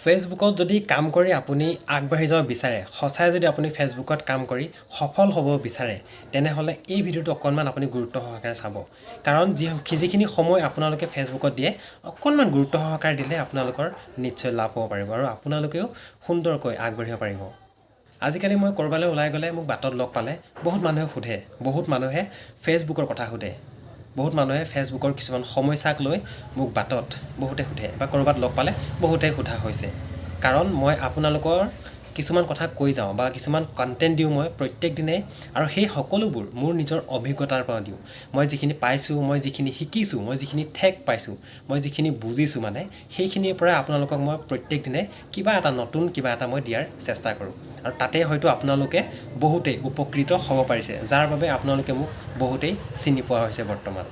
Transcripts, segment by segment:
ফেচবুকত যদি কাম কৰি আপুনি আগবাঢ়ি যাব বিচাৰে, সঁচাই যদি আপুনি ফেচবুকত কাম কৰি সফল হ'ব বিচাৰে, তেনেহ'লে এই ভিডিঅ'টো অকণমান আপুনি গুৰুত্ব সহকাৰে চাব। কাৰণ যিখিনি সময় আপোনালোকে ফেচবুকত দিয়ে, অকণমান গুৰুত্ব সহকাৰে দিলে আপোনালোকৰ নিশ্চয় লাভ হ'ব পাৰিব আৰু আপোনালোকেও সুন্দৰকৈ আগবাঢ়িব পাৰিব। আজিকালি মই ক'ৰবালৈ ওলাই গ'লে মোক বাটত লগ পালে বহুত মানুহে ফেচবুকৰ কথা সোধে। বহুত মানুহে ফেচবুকৰ কিছুমান সমস্যাক লৈ মোক বাটত বহুতে সোধে বা ক'ৰবাত লগ পালে বহুতে সোধা হৈছে। কাৰণ মই আপোনালোকৰ কিছুমান কথা কৈ যাওঁ বা কিছুমান কণ্টেণ্ট দিওঁ মই প্ৰত্যেক দিনে, আৰু সেই সকলোবোৰ মোৰ নিজৰ অভিজ্ঞতাৰ পৰা দিওঁ। মই যিখিনি পাইছোঁ, মই যিখিনি শিকিছোঁ, মই যিখিনি ঠেক পাইছোঁ, মই যিখিনি বুজিছোঁ, সেইখিনিৰ পৰা আপোনালোকক মই প্ৰত্যেক দিনে কিবা এটা নতুন কিবা এটা মই দিয়াৰ চেষ্টা কৰোঁ। আৰু তাতে হয়তো আপোনালোকে বহুতেই উপকৃত হ'ব পাৰিছে, যাৰ বাবে আপোনালোকে মোক বহুতেই চিনি পোৱা হৈছে বৰ্তমান।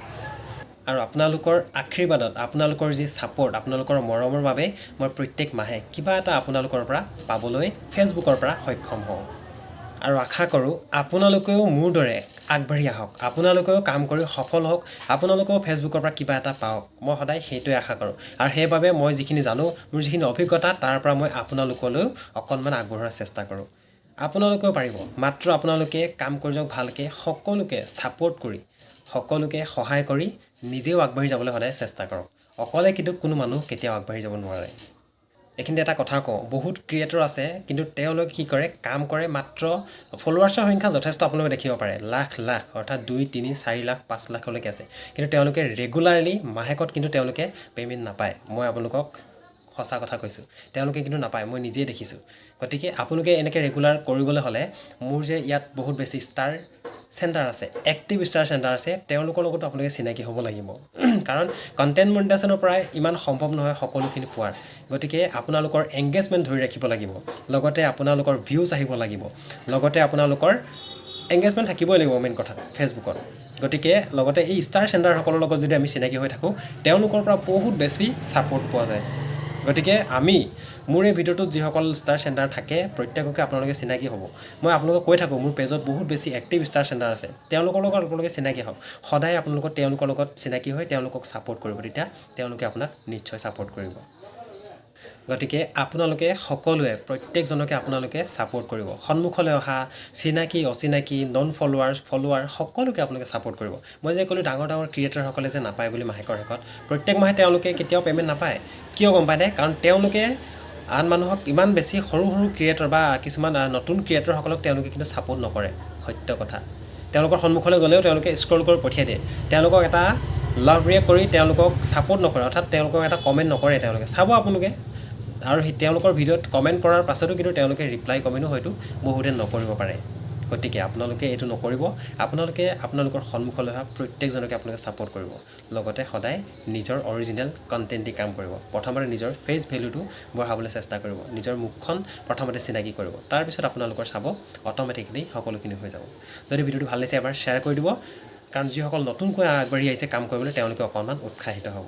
আৰু আপোনালোকৰ আশীৰ্বাদত, আপোনালোকৰ যি ছাপোৰ্ট, আপোনালোকৰ মৰমৰ বাবে মই প্ৰত্যেক মাহে কিবা এটা আপোনালোকৰ পৰা পাবলৈ ফেচবুকৰ পৰা সক্ষম হওঁ। আৰু আশা কৰোঁ আপোনালোকেও মোৰ দৰে আগবাঢ়ি আহক, আপোনালোকেও কাম কৰি সফল হওক, আপোনালোকেও ফেচবুকৰ পৰা কিবা এটা পাওক। মই সদায় সেইটোৱে আশা কৰোঁ। আৰু সেইবাবে মই যিখিনি জানো, মোৰ যিখিনি অভিজ্ঞতা, তাৰ পৰা মই আপোনালোকলৈও অকণমান আগবঢ়োৱাৰ চেষ্টা কৰোঁ। আপোনালোকেও পাৰিব, মাত্ৰ আপোনালোকে কাম কৰি যাওক ভালকৈ, সকলোকে ছাপোৰ্ট কৰি, সকলোকে সহায় কৰি নিজেও আগবাঢ়ি যাবলৈ সদায় চেষ্টা কৰক। অকলে কিন্তু কোনো মানুহ কেতিয়াও আগবাঢ়ি যাব নোৱাৰে। এইখিনিতে এটা কথা কওঁ, বহুত ক্ৰিয়েটৰ আছে, কিন্তু তেওঁলোকে কি কৰে, কাম কৰে মাত্ৰ ফলোৱাৰ্ছৰ সংখ্যা যথেষ্ট আপোনালোকে দেখিব পাৰে, লাখ অৰ্থাৎ 2, 3, 4 লাখ, 5 লাখলৈকে আছে। কিন্তু তেওঁলোকে ৰেগুলাৰলি মাহেকত কিন্তু তেওঁলোকে পে'মেণ্ট নাপায়। মই আপোনালোকক সঁচা কথা কৈছোঁ, তেওঁলোকে কিন্তু নাপায়, মই নিজেই দেখিছোঁ। গতিকে আপোনালোকে এনেকৈ ৰেগুলাৰ কৰিবলৈ হ'লে মোৰ যে ইয়াত বহুত বেছি ষ্টাৰ চেণ্টাৰ আছে, এক্টিভ ষ্টাৰ চেণ্টাৰ আছে, তেওঁলোকৰ লগতো আপোনালোকে চিনাকি হ'ব লাগিব। কাৰণ কণ্টেণ্ট মনিটাইজেশ্যনৰ পৰাই ইমান সম্ভৱ নহয় সকলোখিনি পোৱাৰ। গতিকে আপোনালোকৰ এংগেজমেণ্ট ধৰি ৰাখিব লাগিব, লগতে আপোনালোকৰ ভিউজ আহিব লাগিব, লগতে আপোনালোকৰ এংগেজমেণ্ট থাকিবই লাগিব মেইন কথা ফেচবুকত। গতিকে লগতে এই ষ্টাৰ চেণ্টাৰসকলৰ লগত যদি আমি চিনাকি হৈ থাকোঁ, তেওঁলোকৰ পৰা বহুত বেছি ছাপোৰ্ট পোৱা যায়। গতিকে মোৰ এই ভিডিঅ'টোত যিসকল ষ্টাৰ চেণ্টাৰ থাকে, প্ৰত্যেককে আপোনালোকে চিনাকি হ'ব। মই আপোনালোকক কৈ থাকোঁ, মোৰ পেজত বহুত বেছি এক্টিভ ষ্টাৰ চেণ্টাৰ আছে, তেওঁলোকৰ লগত আপোনালোকে চিনাকি হওক। সদায় তেওঁলোকৰ লগত চিনাকি হৈ তেওঁলোকক ছাপোৰ্ট কৰিব, তেতিয়া তেওঁলোকে আপোনাক নিশ্চয় ছাপোৰ্ট কৰিব। গতিকে আপোনালোকে সকলোৱে প্ৰত্যেকজনকে আপোনালোকে ছাপোৰ্ট কৰিব। সন্মুখলৈ অহা চিনাকি, অচিনাকি, নন ফলোৱাৰ সকলোকে আপোনালোকে ছাপোৰ্ট কৰিব। মই যে ক'লোঁ ডাঙৰ ক্ৰিয়েটৰসকলে যে নাপায় বুলি মাহেকৰ শেষত, প্ৰত্যেক মাহে তেওঁলোকে কেতিয়াও পে'মেণ্ট নাপায়। কিয় গম পায়নে? কাৰণ তেওঁলোকে আন মানুহক ইমান বেছি সৰু ক্ৰিয়েটৰ বা কিছুমান নতুন ক্ৰিয়েটৰসকলক তেওঁলোকে কিন্তু ছাপোৰ্ট নকৰে। সত্য কথা। তেওঁলোকৰ সন্মুখলৈ গ'লেও তেওঁলোকে স্ক্ৰল কৰি পঠিয়াই দিয়ে। তেওঁলোকক এটা লাভ ৰিয়েক্ট কৰি তেওঁলোকক ছাপোৰ্ট নকৰে, অৰ্থাৎ তেওঁলোকক এটা কমেণ্ট নকৰে। তেওঁলোকে চাব আপোনালোকে, আৰু তেওঁলোকৰ ভিডিঅ'ত কমেণ্ট কৰাৰ পাছতো কিন্তু তেওঁলোকে ৰিপ্লাই কমেণ্টো হয়তো বহুতে নকৰিব পাৰে। গতিকে আপোনালোকে এইটো নকৰিব। আপোনালোকে আপোনালোকৰ সন্মুখলৈ অহা প্ৰত্যেকজনকে আপোনালোকে ছাপোৰ্ট কৰিব, লগতে সদায় নিজৰ অৰিজিনেল কণ্টেণ্ট দি কাম কৰিব। প্ৰথমতে নিজৰ ফেচ ভেলুটো বঢ়াবলৈ চেষ্টা কৰিব, নিজৰ মুখখন প্ৰথমতে চিনাকি কৰিব, তাৰপিছত আপোনালোকৰ চাব অট'মেটিকেলি সকলোখিনি হৈ যাব। যদি ভিডিঅ'টো ভাল লাগিছে এবাৰ শ্বেয়াৰ কৰি দিব, কাৰণ যিসকল নতুনকৈ আগবাঢ়ি আহিছে কাম কৰিবলৈ, তেওঁলোকে অকণমান উৎসাহিত হ'ব।